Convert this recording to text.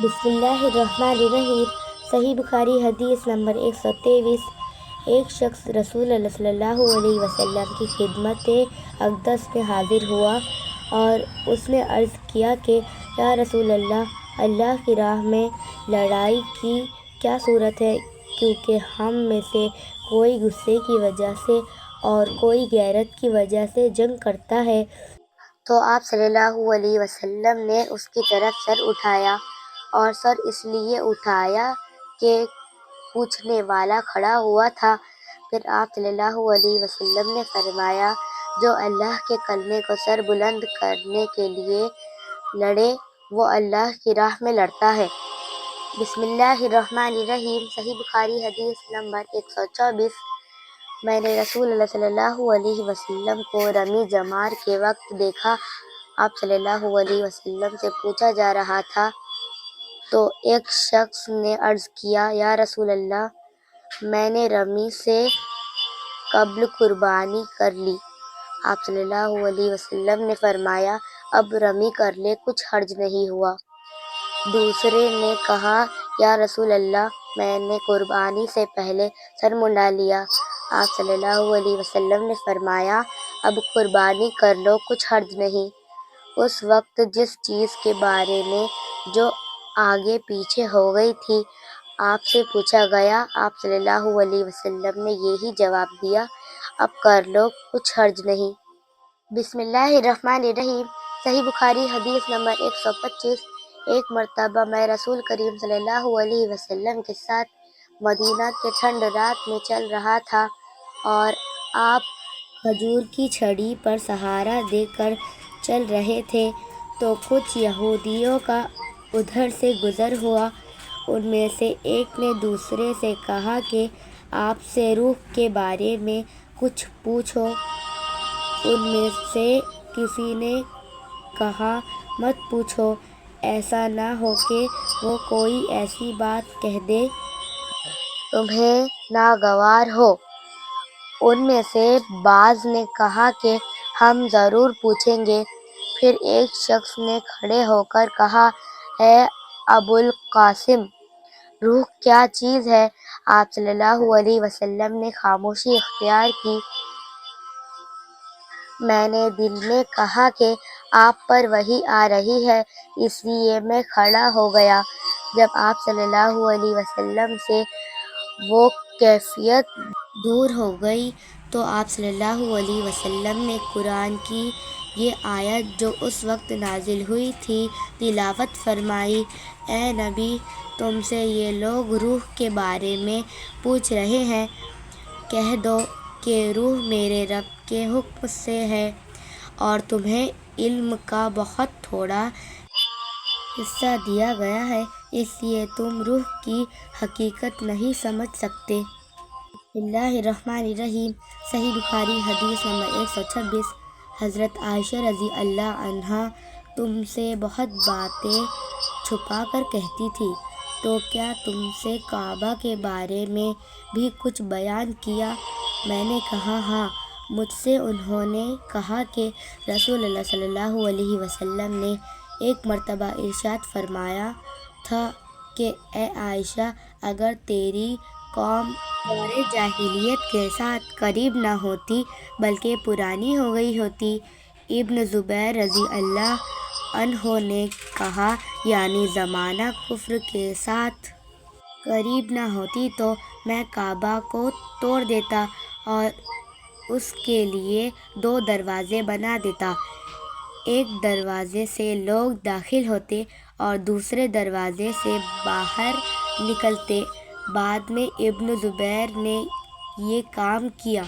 بسم اللہ الرحمن الرحیم۔ صحیح بخاری حدیث نمبر 123۔ ایک شخص رسول اللہ صلی اللہ علیہ وسلم کی خدمت اقدس میں حاضر ہوا اور اس نے عرض کیا کہ یا رسول اللہ، اللہ کی راہ میں لڑائی کی کیا صورت ہے، کیونکہ ہم میں سے کوئی غصے کی وجہ سے اور کوئی غیرت کی وجہ سے جنگ کرتا ہے۔ تو آپ صلی اللہ علیہ وسلم نے اس کی طرف سر اٹھایا، اور سر اس لیے اٹھایا کہ پوچھنے والا کھڑا ہوا تھا۔ پھر آپ صلی اللہ علیہ وسلم نے فرمایا، جو اللہ کے کلمے کو سر بلند کرنے کے لیے لڑے وہ اللہ کی راہ میں لڑتا ہے۔ بسم اللہ الرحمن الرحیم۔ صحیح بخاری حدیث نمبر 124۔ میں نے رسول اللہ صلی اللہ علیہ وسلم کو رمی جمار کے وقت دیکھا۔ آپ صلی اللہ علیہ وسلم سے پوچھا جا رہا تھا تو ایک شخص نے عرض کیا، یا رسول اللہ، میں نے رمی سے قبل قربانی کر لی۔ آپ صلی اللہ علیہ وسلم نے فرمایا، اب رمی کر لے، کچھ حرج نہیں ہوا۔ دوسرے نے کہا، یا رسول اللہ، میں نے قربانی سے پہلے سر منڈا لیا۔ آپ صلی اللہ علیہ وسلم نے فرمایا، اب قربانی کر لو، کچھ حرج نہیں۔ اس وقت جس چیز کے بارے میں جو آگے پیچھے ہو گئی تھی آپ سے پوچھا گیا، آپ صلی اللہ علیہ وسلم نے یہی جواب دیا، اب کر لو، کچھ حرج نہیں۔ بسم اللہ الرحمن الرحیم۔ صحیح بخاری حدیث نمبر 125۔ ایک مرتبہ میں رسول کریم صلی اللہ علیہ وسلم کے ساتھ مدینہ کے ٹھنڈ رات میں چل رہا تھا، اور آپ کھجور کی چھڑی پر سہارا دے کر چل رہے تھے تو کچھ یہودیوں کا ادھر سے گزر ہوا۔ ان میں سے ایک نے دوسرے سے کہا کہ آپ سے روح کے بارے میں کچھ پوچھو۔ ان میں سے کسی نے کہا، مت پوچھو، ایسا نہ ہو کہ وہ کوئی ایسی بات کہہ دے تمہیں ناگوار ہو۔ ان میں سے بعض نے کہا کہ ہم ضرور پوچھیں گے۔ پھر ایک شخص نے کھڑے ہو کر کہا، اے ابوالقاسم، روح کیا چیز ہے؟ آپ صلی اللہ علیہ وسلم نے خاموشی اختیار کی۔ میں نے دل میں کہا کہ آپ پر وحی آ رہی ہے، اس لیے میں کھڑا ہو گیا۔ جب آپ صلی اللہ علیہ وسلم سے وہ کیفیت دور ہو گئی تو آپ صلی اللہ علیہ وسلم نے قرآن کی یہ آیت جو اس وقت نازل ہوئی تھی تلاوت فرمائی، اے نبی، تم سے یہ لوگ روح کے بارے میں پوچھ رہے ہیں، کہہ دو کہ روح میرے رب کے حکم سے ہے، اور تمہیں علم کا بہت تھوڑا حصہ دیا گیا ہے، اس لیے تم روح کی حقیقت نہیں سمجھ سکتے۔ بسم اللہ الرحمن الرحیم۔ صحیح بخاری حدیث نمبر 126۔ حضرت عائشہ رضی اللہ عنہا تم سے بہت باتیں چھپا کر کہتی تھی، تو کیا تم سے کعبہ کے بارے میں بھی کچھ بیان کیا؟ میں نے کہا، ہاں، مجھ سے انہوں نے کہا کہ رسول اللہ صلی اللہ علیہ وسلم نے ایک مرتبہ ارشاد فرمایا تھا کہ اے عائشہ، اگر تیری قوم دور جاہلیت کے ساتھ قریب نہ ہوتی بلکہ پرانی ہو گئی ہوتی۔ ابن زبیر رضی اللہ عنہ نے کہا، یعنی زمانہ کفر کے ساتھ قریب نہ ہوتی تو میں کعبہ کو توڑ دیتا اور اس کے لیے 2 دروازے بنا دیتا، ایک دروازے سے لوگ داخل ہوتے اور دوسرے دروازے سے باہر نکلتے۔ بعد میں ابن زبیر نے یہ کام کیا۔